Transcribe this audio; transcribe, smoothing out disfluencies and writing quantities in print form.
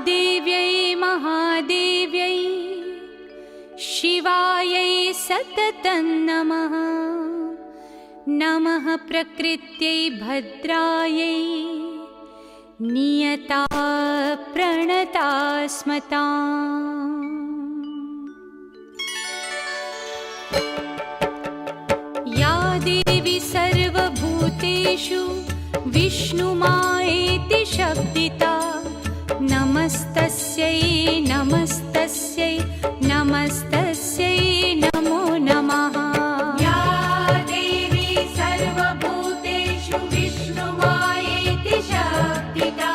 देव्यै महादेव्यै शिवायै सततं नमः। नमः प्रकृत्यै भद्रायै नियता प्रणता स्मताम्। या देवी सर्वभूतेषु विष्णुमायेति शब्दिता नमस्तस्यै नमस्तस्यै नमस्तस्यै नमो नमः। या देवी सर्वभूतेषु विष्णुमायेति शब्दिता